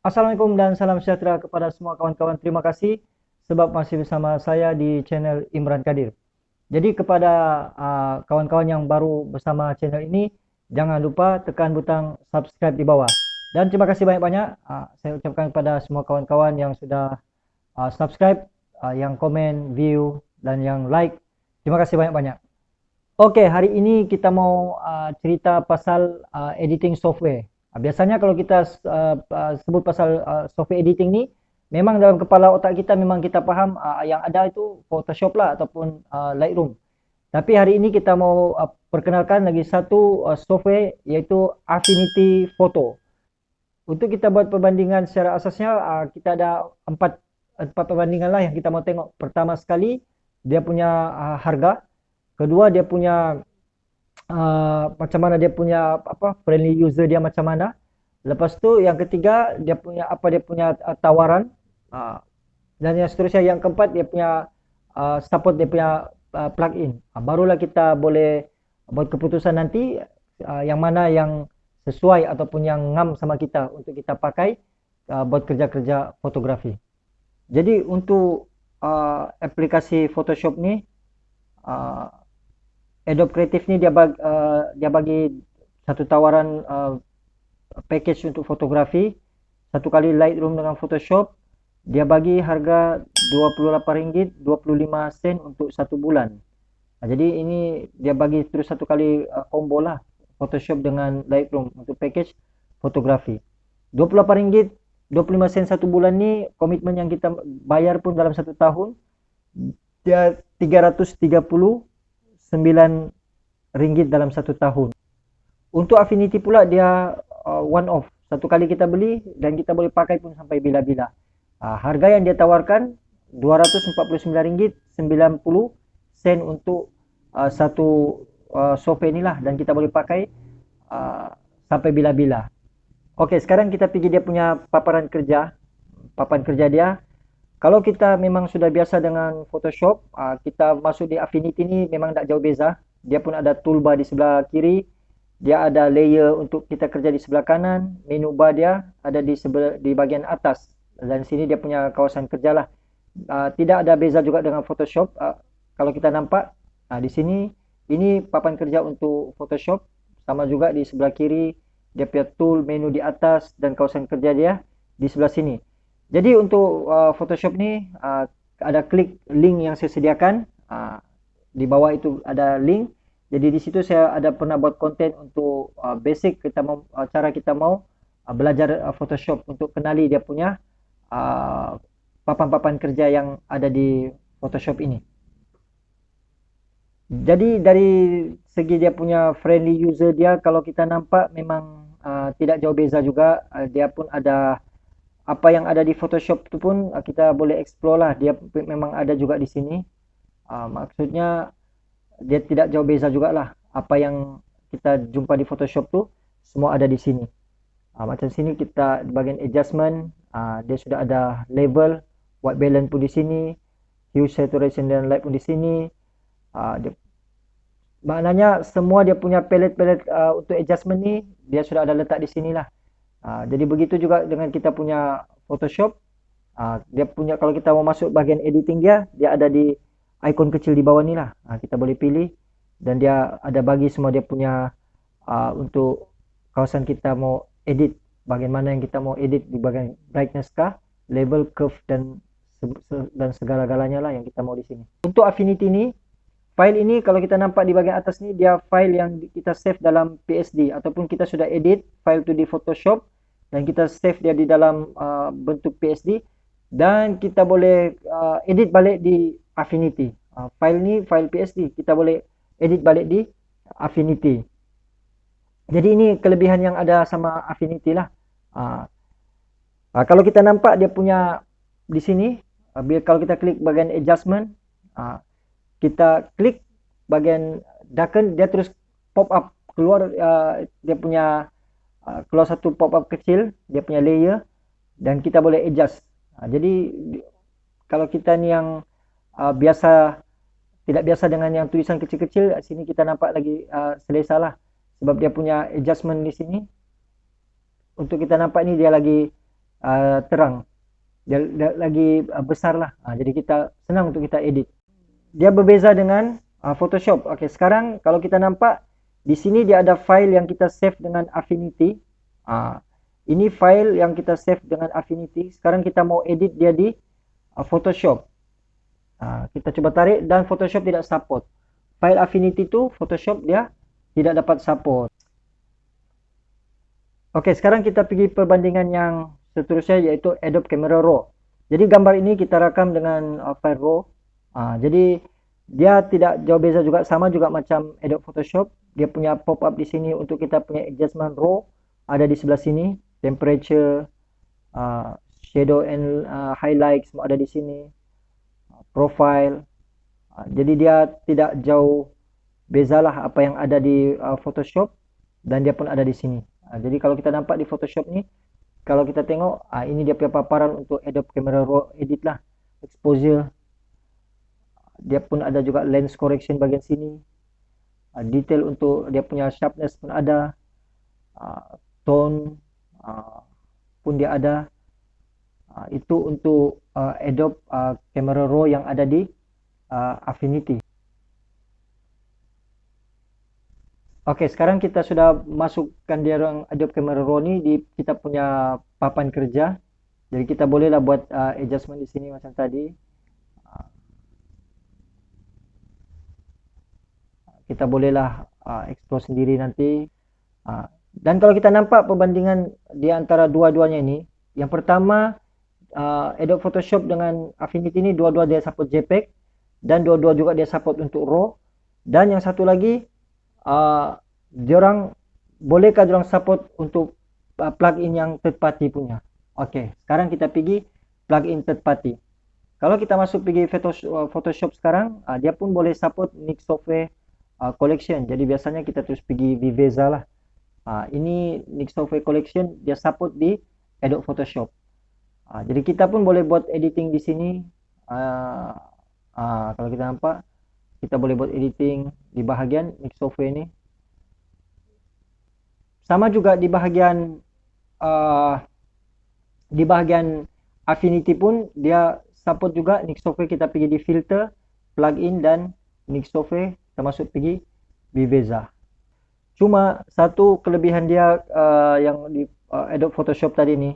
Assalamualaikum dan salam sejahtera kepada semua kawan-kawan. Terima kasih sebab masih bersama saya di channel Imran Kadir. Jadi kepada kawan-kawan yang baru bersama channel ini, jangan lupa tekan butang subscribe di bawah. Dan terima kasih banyak-banyak saya ucapkan kepada semua kawan-kawan yang sudah subscribe, yang komen, view, dan yang like. Terima kasih banyak-banyak. Oke, hari ini kita mau cerita pasal editing software. Biasanya kalau kita sebut pasal software editing ni, memang dalam kepala otak kita memang kita faham yang ada itu Photoshop lah ataupun Lightroom. Tapi hari ini kita mau perkenalkan lagi satu software iaitu Affinity Photo. Untuk kita buat perbandingan secara asasnya, kita ada empat perbandingan lah yang kita mau tengok. Pertama sekali, dia punya harga. Kedua, dia punya macam mana dia punya friendly user dia macam mana. Lepas tu yang ketiga dia punya tawaran, dan yang seterusnya yang keempat dia punya support dia punya plugin. Barulah kita boleh buat keputusan nanti yang mana yang sesuai ataupun yang ngam sama kita untuk kita pakai buat kerja-kerja fotografi. Jadi untuk aplikasi Photoshop ni, Adobe Creative ni dia bagi satu tawaran package untuk fotografi. Satu kali Lightroom dengan Photoshop, dia bagi harga RM28.25 untuk satu bulan. Jadi ini dia bagi terus satu kali combo lah, Photoshop dengan Lightroom untuk package fotografi. RM28.25 satu bulan ni, komitmen yang kita bayar pun dalam satu tahun dia RM339 dalam satu tahun. Untuk Affinity pula dia one off, satu kali kita beli dan kita boleh pakai pun sampai bila-bila. Harga yang dia tawarkan RM249.90 untuk satu software inilah, dan kita boleh pakai sampai bila-bila. Okey, sekarang kita pergi dia punya papan kerja dia. Kalau kita memang sudah biasa dengan Photoshop, kita masuk di Affinity ni memang tak jauh beza. Dia pun ada toolbar di sebelah kiri, dia ada layer untuk kita kerja di sebelah kanan, menu bar dia ada di bahagian atas, dan sini dia punya kawasan kerja lah. Tidak ada beza juga dengan Photoshop. Kalau kita nampak di sini, ini papan kerja untuk Photoshop, sama juga di sebelah kiri dia punya tool menu di atas, dan kawasan kerja dia di sebelah sini. Jadi untuk Photoshop ni ada klik link yang saya sediakan, di bawah itu ada link. Jadi di situ saya ada pernah buat konten untuk basic cara kita mau belajar Photoshop untuk kenali dia punya papan-papan kerja yang ada di Photoshop ini. Jadi dari segi dia punya friendly user dia, kalau kita nampak memang tidak jauh beza juga. Dia pun ada apa yang ada di Photoshop tu pun kita boleh explore lah. Dia memang ada juga di sini. Maksudnya dia tidak jauh beza jugalah. Apa yang kita jumpa di Photoshop tu semua ada di sini. Macam sini kita di bahagian adjustment, dia sudah ada level, white balance pun di sini, hue, saturation dan light pun di sini. Maknanya semua dia punya palette untuk adjustment ni dia sudah ada letak di sinilah. Jadi begitu juga dengan kita punya Photoshop. Dia punya, kalau kita mau masuk bahagian editing dia ada di ikon kecil di bawah ni lah. Kita boleh pilih, dan dia ada bagi semua dia punya untuk kawasan kita mau edit, bahagian mana yang kita mau edit di bahagian brightness kah, level, curve dan segala-galanya lah yang kita mau di sini. Untuk Affinity ni, file ini kalau kita nampak di bahagian atas ni, dia file yang kita save dalam PSD, ataupun kita sudah edit file tu di Photoshop dan kita save dia di dalam bentuk PSD, dan kita boleh edit balik di Affinity. File ni file PSD, kita boleh edit balik di Affinity. Jadi ini kelebihan yang ada sama Affinity lah. Kalau kita nampak dia punya di sini, kalau kita klik bahagian adjustment, kita klik bahagian darken, dia terus pop up keluar, dia punya keluar satu pop up kecil, dia punya layer, dan kita boleh adjust. Jadi kalau kita ni yang tidak biasa dengan yang tulisan kecil-kecil, sini kita nampak lagi selesa lah, sebab dia punya adjustment di sini. Untuk kita nampak ni dia lagi terang, dia lagi besar lah. Jadi kita senang untuk kita edit. Dia berbeza dengan Photoshop. Oke, sekarang kalau kita nampak di sini dia ada file yang kita save dengan Affinity. Ini file yang kita save dengan Affinity. Sekarang kita mau edit dia di Photoshop. Kita coba tarik dan Photoshop tidak support. File Affinity itu Photoshop dia tidak dapat support. Oke, sekarang kita pergi perbandingan yang seterusnya yaitu Adobe Camera Raw. Jadi gambar ini kita rakam dengan file RAW. Jadi dia tidak jauh beza juga, sama juga macam Adobe Photoshop. Dia punya pop up di sini untuk kita punya adjustment RAW, ada di sebelah sini. Temperature, shadow and highlight semua ada di sini. Profile. Jadi dia tidak jauh bezalah apa yang ada di Photoshop, dan dia pun ada di sini. Jadi kalau kita nampak di Photoshop ni, kalau kita tengok ini dia punya paparan untuk Adobe Camera Raw edit lah, exposure. Dia pun ada juga lens correction bagian sini. Detail untuk dia punya sharpness pun ada. Tone pun dia ada. Itu untuk Adobe Camera Raw yang ada di Affinity. Oke, sekarang kita sudah masukkan dia orang Adobe Camera Raw ni di kita punya papan kerja. Jadi kita bolehlah buat adjustment di sini macam tadi. Kita bolehlah explore sendiri nanti. Dan kalau kita nampak perbandingan di antara dua-duanya ini, yang pertama Adobe Photoshop dengan Affinity ini dua-dua dia support JPEG, dan dua-dua juga dia support untuk RAW. Dan yang satu lagi, diorang bolehkah diorang support untuk plugin yang third party punya. Oke, sekarang kita pergi plugin third party. Kalau kita masuk pergi Photoshop sekarang, dia pun boleh support Nik Software Collection. Jadi biasanya kita terus pergi Viveza lah. Ini Nik Software Collection, dia support di Adobe Photoshop. Jadi kita pun boleh buat editing di sini. Kalau kita nampak, kita boleh buat editing di bahagian Nik Software ini. Sama juga di bahagian Affinity pun dia support juga Nik Software. Kita pergi di filter, plugin dan Nik Software, termasuk pergi Viveza. Cuma satu kelebihan dia yang di Adobe Photoshop tadi ni,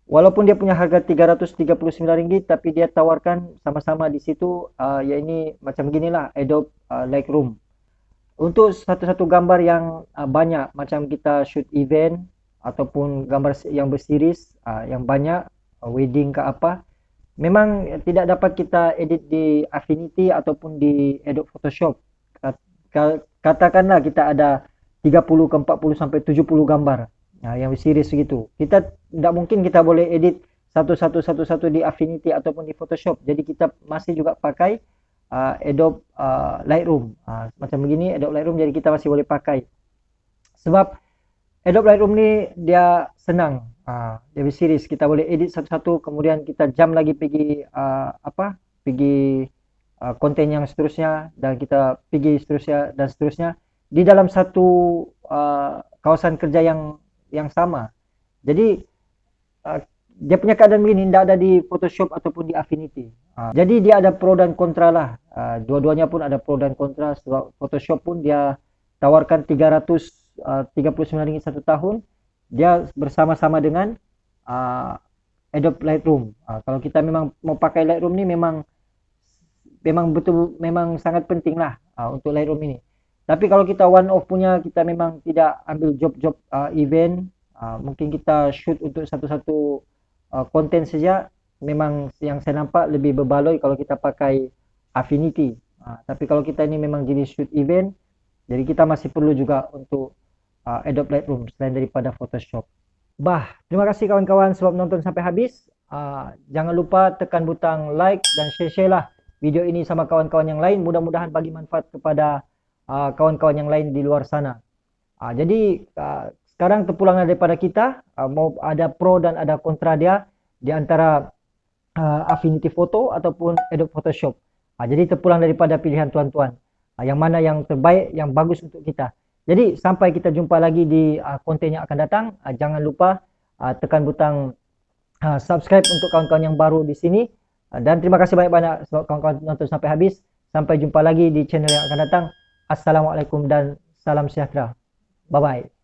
walaupun dia punya harga RM339, tapi dia tawarkan sama-sama di situ, ya ini macam beginilah Adobe Lightroom. Untuk satu-satu gambar yang banyak, macam kita shoot event ataupun gambar yang berseries, yang banyak, wedding ke apa, memang tidak dapat kita edit di Affinity ataupun di Adobe Photoshop. Katakanlah kita ada 30 ke 40 sampai 70 gambar yang berseries segitu. Kita tidak mungkin kita boleh edit satu-satu di Affinity ataupun di Photoshop. Jadi kita masih juga pakai Adobe Lightroom. Macam begini Adobe Lightroom, jadi kita masih boleh pakai. Sebab Adobe Lightroom ni dia senang. Dia berseries, kita boleh edit satu-satu, kemudian kita jam lagi pergi pergi konten yang seterusnya, dan kita pergi seterusnya dan seterusnya di dalam satu kawasan kerja yang sama. Jadi dia punya keadaan begini, tidak ada di Photoshop ataupun di Affinity. Jadi dia ada pro dan kontra lah. Dua-duanya pun ada pro dan kontra. Sebab Photoshop pun dia tawarkan RM339 satu tahun. Dia bersama-sama dengan Adobe Lightroom. Kalau kita memang mau pakai Lightroom ni, memang sangat penting lah untuk Lightroom ini. Tapi kalau kita one off punya, kita memang tidak ambil job-job event, mungkin kita shoot untuk satu-satu konten saja, memang yang saya nampak lebih berbaloi kalau kita pakai Affinity. Tapi kalau kita ini memang jenis shoot event, jadi kita masih perlu juga untuk Adobe Lightroom selain daripada Photoshop. Terima kasih kawan-kawan sebab menonton sampai habis. Jangan lupa tekan butang like dan share lah video ini sama kawan-kawan yang lain. Mudah-mudahan bagi manfaat kepada kawan-kawan yang lain di luar sana. Jadi sekarang terpulanglah daripada kita, mau ada pro dan ada kontra dia di antara Affinity Photo ataupun Adobe Photoshop. Jadi terpulang daripada pilihan tuan-tuan, yang mana yang terbaik, yang bagus untuk kita. Jadi sampai kita jumpa lagi di konten yang akan datang, jangan lupa tekan butang subscribe untuk kawan-kawan yang baru di sini. Dan terima kasih banyak-banyak sebab kawan-kawan nonton sampai habis. Sampai jumpa lagi di channel yang akan datang. Assalamualaikum dan salam sejahtera. Bye-bye.